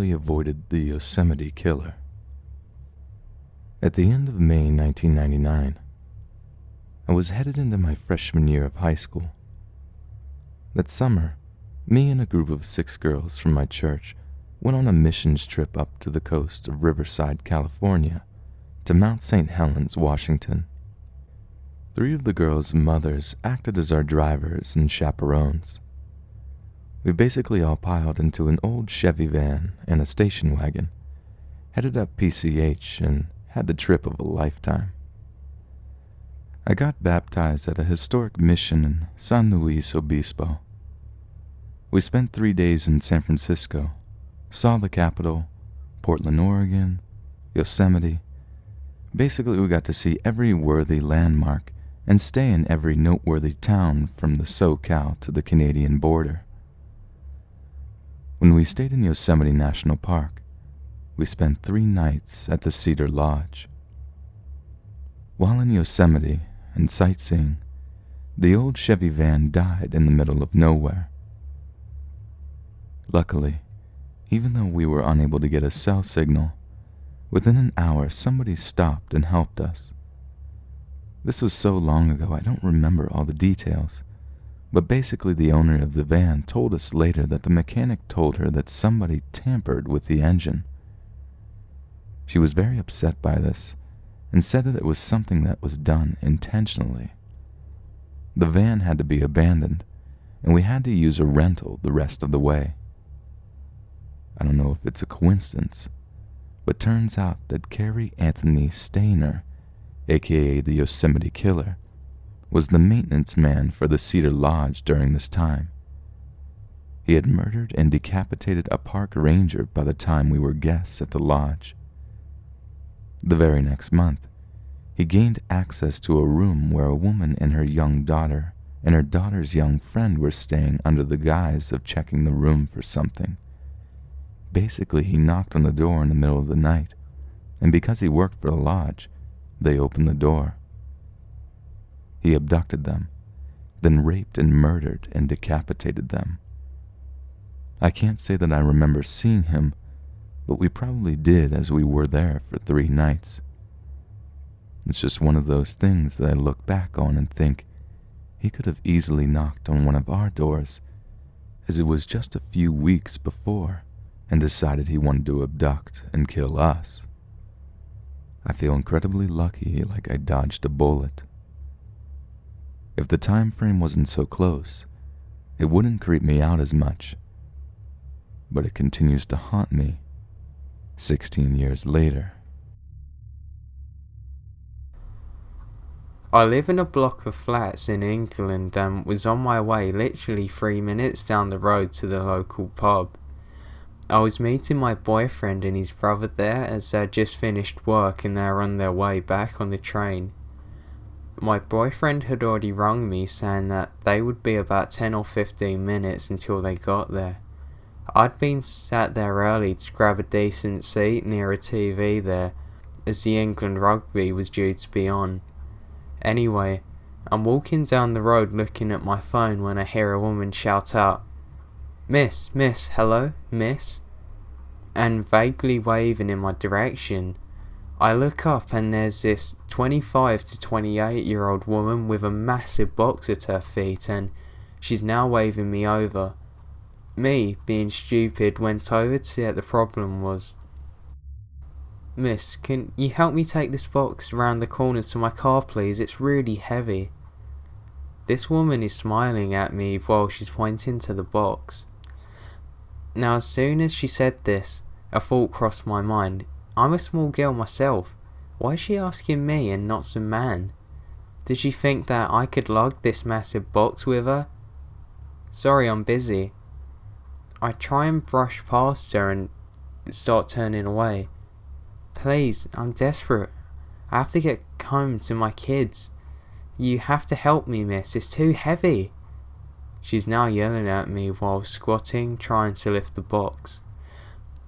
narrowly avoided the Yosemite Killer. At the end of May 1999, I was headed into my freshman year of high school. That summer, me and a group of 6 girls from my church went on a missions trip up to the coast of Riverside, California, to Mount St. Helens, Washington. 3 of the girls' mothers acted as our drivers and chaperones. We basically all piled into an old Chevy van and a station wagon, headed up PCH, and had the trip of a lifetime. I got baptized at a historic mission in San Luis Obispo. We spent 3 days in San Francisco, saw the capital, Portland, Oregon, Yosemite. Basically, we got to see every worthy landmark and stay in every noteworthy town from the SoCal to the Canadian border. When we stayed in Yosemite National Park, we spent 3 nights at the Cedar Lodge. While in Yosemite and sightseeing, the old Chevy van died in the middle of nowhere. Luckily, even though we were unable to get a cell signal, within an hour somebody stopped and helped us. This was so long ago I don't remember all the details, but basically the owner of the van told us later that the mechanic told her that somebody tampered with the engine. She was very upset by this and said that it was something that was done intentionally. The van had to be abandoned, and we had to use a rental the rest of the way. I don't know if it's a coincidence, but turns out that Carrie Anthony Stainer, aka the Yosemite Killer, was the maintenance man for the Cedar Lodge during this time. He had murdered and decapitated a park ranger by the time we were guests at the lodge. The very next month, he gained access to a room where a woman and her young daughter and her daughter's young friend were staying under the guise of checking the room for something. Basically, he knocked on the door in the middle of the night, and because he worked for the lodge, they opened the door. He abducted them, then raped and murdered and decapitated them. I can't say that I remember seeing him, but we probably did as we were there for 3 nights. It's just one of those things that I look back on and think he could have easily knocked on one of our doors, as it was just a few weeks before, and decided he wanted to abduct and kill us. I feel incredibly lucky, like I dodged a bullet. If the time frame wasn't so close, it wouldn't creep me out as much, but it continues to haunt me 16 years later. I live in a block of flats in England and was on my way literally 3 minutes down the road to the local pub. I was meeting my boyfriend and his brother there as they'd just finished work and they were on their way back on the train. My boyfriend had already rung me saying that they would be about 10 or 15 minutes until they got there. I'd been sat there early to grab a decent seat near a TV there, as the England rugby was due to be on. Anyway, I'm walking down the road looking at my phone when I hear a woman shout out, Miss, hello, miss," and vaguely waving in my direction. I look up and there's this 25 to 28-year-old woman with a massive box at her feet, and she's now waving me over. Me, being stupid, went over to see what the problem was. "Miss, can you help me take this box around the corner to my car, please? It's really heavy." This woman is smiling at me while she's pointing to the box. Now, as soon as she said this, a thought crossed my mind. I'm a small girl myself. Why is she asking me and not some man? Did she think that I could lug this massive box with her? Sorry, I'm busy. I try and brush past her and start turning away. Please, I'm desperate. I have to get home to my kids. You have to help me, miss. It's too heavy. She's now yelling at me while squatting, trying to lift the box.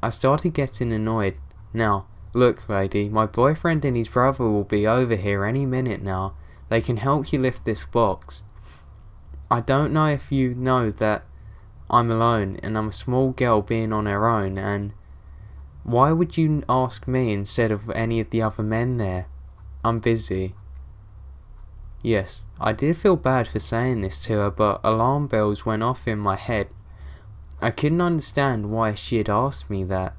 I started getting annoyed. Now, look, lady, my boyfriend and his brother will be over here any minute now. They can help you lift this box. I don't know if you know that I'm alone and I'm a small girl being on her own, and Why would you ask me instead of any of the other men there? I'm busy. Yes, I did feel bad for saying this to her, but alarm bells went off in my head. I couldn't understand why she had asked me that.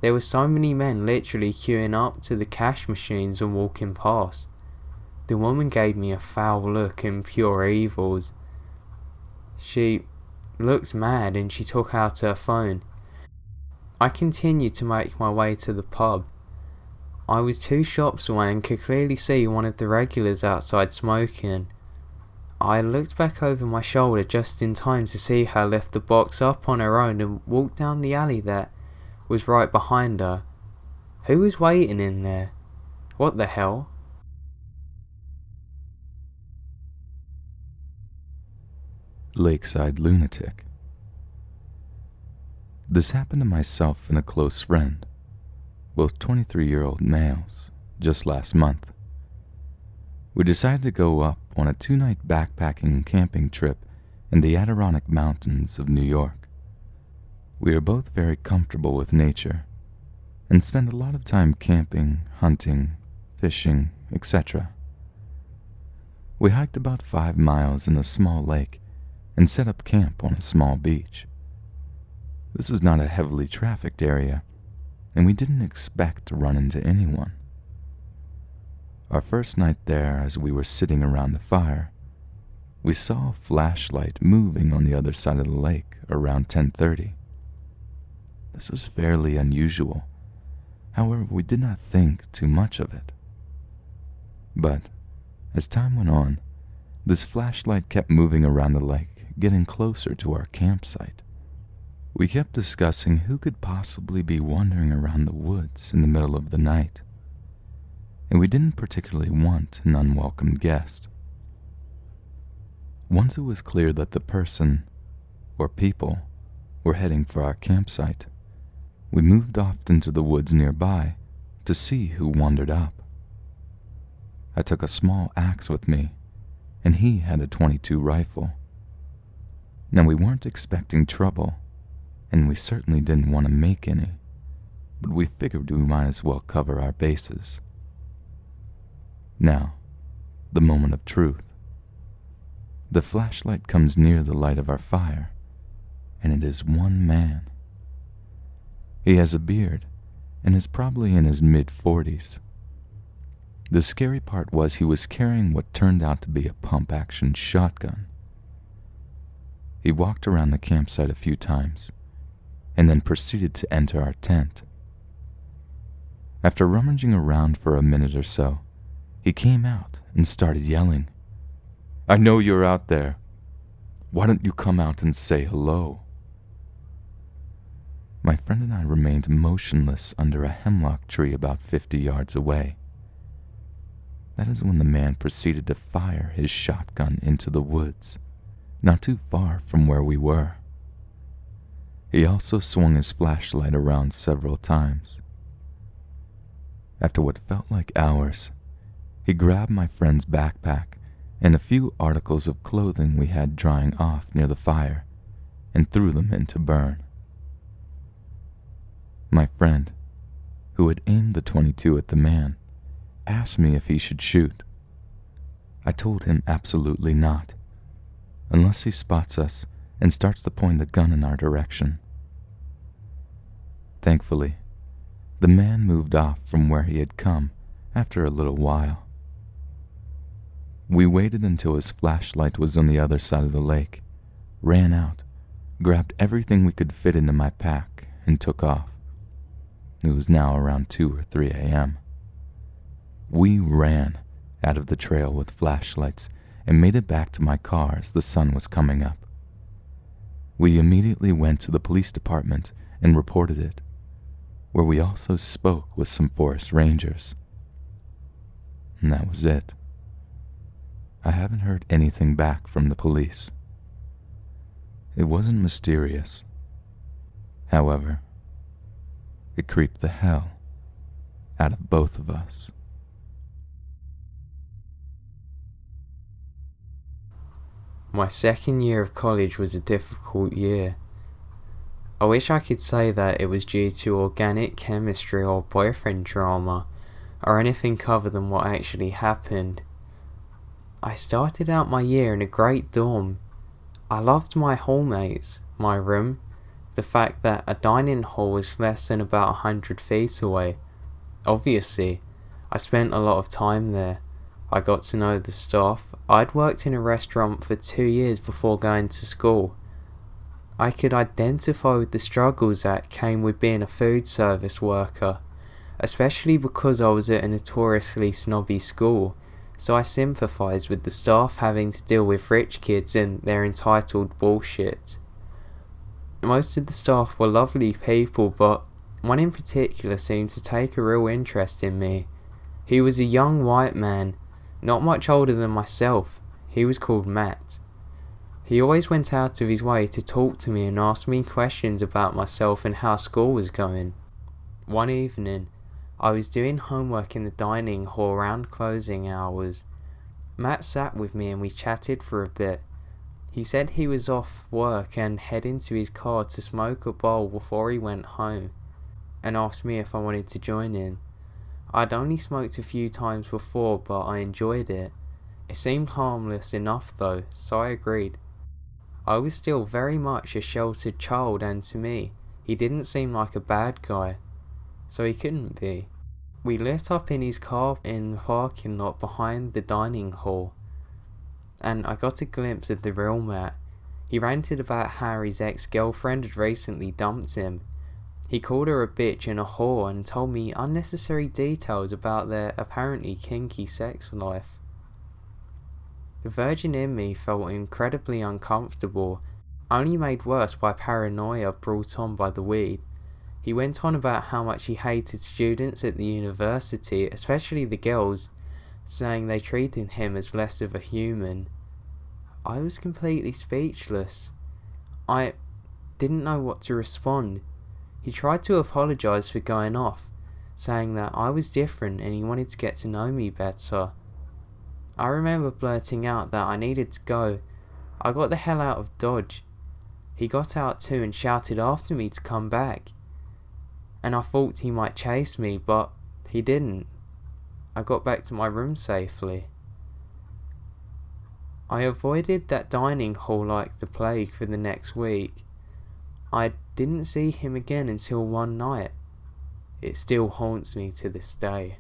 There were so many men literally queuing up to the cash machines and walking past. The woman gave me a foul look and pure evils. She looked mad and she took out her phone. I continued to make my way to the pub. I was 2 shops away and could clearly see one of the regulars outside smoking. I looked back over my shoulder just in time to see her lift the box up on her own and walk down the alley that was right behind her. Who was waiting in there? What the hell? Lakeside lunatic. This happened to myself and a close friend, both 23-year-old males, just last month. We decided to go up on a 2-night backpacking camping trip in the Adirondack Mountains of New York. We are both very comfortable with nature and spend a lot of time camping, hunting, fishing, etc. We hiked about 5 miles in a small lake and set up camp on a small beach. This is not a heavily trafficked area, and we didn't expect to run into anyone. Our first night there, as we were sitting around the fire, we saw a flashlight moving on the other side of the lake around 10:30. This was fairly unusual. However, we did not think too much of it. But as time went on, this flashlight kept moving around the lake, getting closer to our campsite. We kept discussing who could possibly be wandering around the woods in the middle of the night, and we didn't particularly want an unwelcome guest. Once it was clear that the person, or people, were heading for our campsite, we moved off into the woods nearby to see who wandered up. I took a small axe with me, and he had a .22 rifle. Now, we weren't expecting trouble, and we certainly didn't want to make any, but we figured we might as well cover our bases. Now, the moment of truth. The flashlight comes near the light of our fire, and it is one man. He has a beard and is probably in his mid-40s. The scary part was he was carrying what turned out to be a pump-action shotgun. He walked around the campsite a few times, and then proceeded to enter our tent. After rummaging around for a minute or so, he came out and started yelling, "I know you're out there. Why don't you come out and say hello?" My friend and I remained motionless under a hemlock tree about 50 yards away. That is when the man proceeded to fire his shotgun into the woods, not too far from where we were. He also swung his flashlight around several times. After what felt like hours, he grabbed my friend's backpack and a few articles of clothing we had drying off near the fire and threw them in to burn. My friend, who had aimed the .22 at the man, asked me if he should shoot. I told him absolutely not, unless he spots us and starts to point the gun in our direction. Thankfully, the man moved off from where he had come after a little while. We waited until his flashlight was on the other side of the lake, ran out, grabbed everything we could fit into my pack, and took off. It was now around 2 or 3 a.m. We ran out of the trail with flashlights and made it back to my car as the sun was coming up. We immediately went to the police department and reported it, where we also spoke with some forest rangers. And that was it. I haven't heard anything back from the police. It wasn't mysterious. However, it creeped the hell out of both of us. My second year of college was a difficult year. I wish I could say that it was due to organic chemistry or boyfriend drama, or anything other than what actually happened. I started out my year in a great dorm. I loved my hallmates, my room, the fact that a dining hall was less than about 100 feet away. Obviously, I spent a lot of time there. I got to know the staff. I'd worked in a restaurant for 2 years before going to school. I could identify with the struggles that came with being a food service worker, especially because I was at a notoriously snobby school, so I sympathised with the staff having to deal with rich kids and their entitled bullshit. Most of the staff were lovely people, but one in particular seemed to take a real interest in me. He was a young white man, not much older than myself. He was called Matt. He always went out of his way to talk to me and ask me questions about myself and how school was going. One evening, I was doing homework in the dining hall around closing hours. Matt sat with me and we chatted for a bit. He said he was off work and heading to his car to smoke a bowl before he went home, and asked me if I wanted to join in. I'd only smoked a few times before, but I enjoyed it. It seemed harmless enough though, so I agreed. I was still very much a sheltered child, and to me, he didn't seem like a bad guy, so he couldn't be. We lit up in his car in the parking lot behind the dining hall, and I got a glimpse of the real Matt. He ranted about how his ex-girlfriend had recently dumped him. He called her a bitch and a whore and told me unnecessary details about their apparently kinky sex life. The virgin in me felt incredibly uncomfortable, only made worse by paranoia brought on by the weed. He went on about how much he hated students at the university, especially the girls, saying they treated him as less of a human. I was completely speechless. I didn't know what to respond. He tried to apologise for going off, saying that I was different and he wanted to get to know me better. I remember blurting out that I needed to go. I got the hell out of Dodge. He got out too and shouted after me to come back. And I thought he might chase me, but he didn't. I got back to my room safely. I avoided that dining hall like the plague for the next week. I didn't see him again until one night. It still haunts me to this day.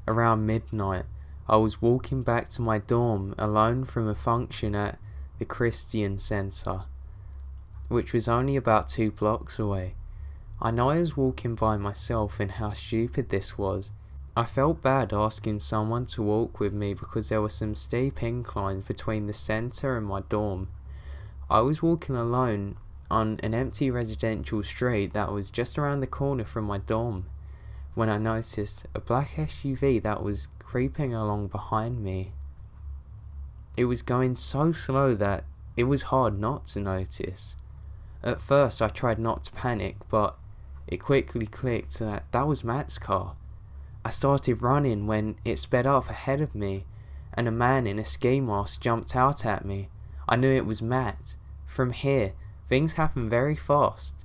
Around midnight, I was walking back to my dorm alone from a function at the Christian Centre, which was only about 2 blocks away. I know I was walking by myself and how stupid this was. I felt bad asking someone to walk with me because there were some steep inclines between the centre and my dorm. I was walking alone on an empty residential street that was just around the corner from my dorm, when I noticed a black SUV that was creeping along behind me. It was going so slow that it was hard not to notice. At first I tried not to panic, but it quickly clicked that was Matt's car. I started running when it sped up ahead of me, and a man in a ski mask jumped out at me. I knew it was Matt. From here, things happened very fast.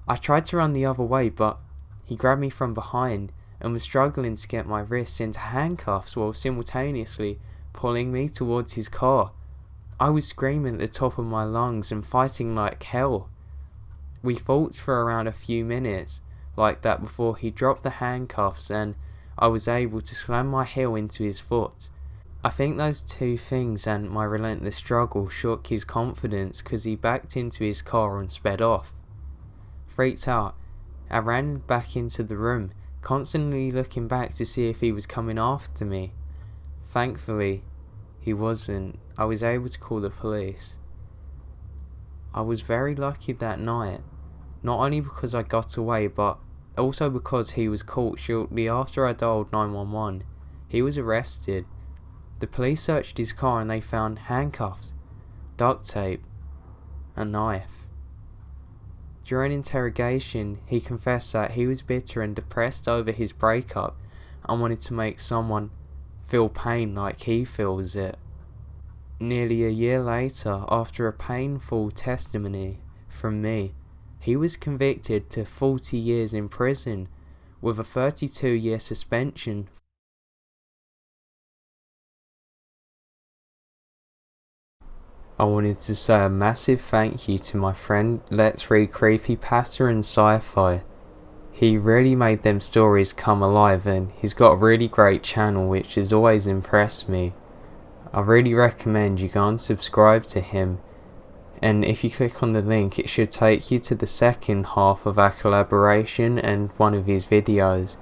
I tried to run the other way, but he grabbed me from behind and was struggling to get my wrists into handcuffs while simultaneously pulling me towards his car. I was screaming at the top of my lungs and fighting like hell. We fought for around a few minutes like that before he dropped the handcuffs and I was able to slam my heel into his foot. I think those two things and my relentless struggle shook his confidence because he backed into his car and sped off. Freaked out, I ran back into the room, constantly looking back to see if he was coming after me. Thankfully, he wasn't. I was able to call the police. I was very lucky that night, not only because I got away, but also because he was caught shortly after I dialed 911. He was arrested. The police searched his car and they found handcuffs, duct tape, a knife. During interrogation, he confessed that he was bitter and depressed over his breakup and wanted to make someone feel pain like he feels it. Nearly a year later, after a painful testimony from me, he was convicted to 40 years in prison with a 32-year suspension. I wanted to say a massive thank you to my friend Let's Read Creepypasta and Sci-Fi. He really made them stories come alive, and he's got a really great channel which has always impressed me. I really recommend you go and subscribe to him, and if you click on the link it should take you to the second half of our collaboration and one of his videos.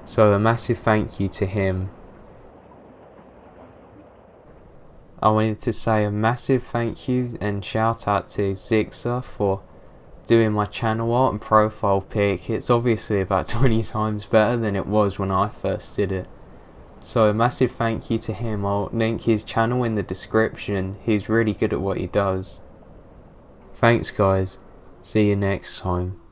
So a massive thank you to him. I wanted to say a massive thank you and shout out to Zixer for doing my channel art and profile pic. It's obviously about 20 times better than it was when I first did it. So a massive thank you to him. I'll link his channel in the description. He's really good at what he does. Thanks guys. See you next time.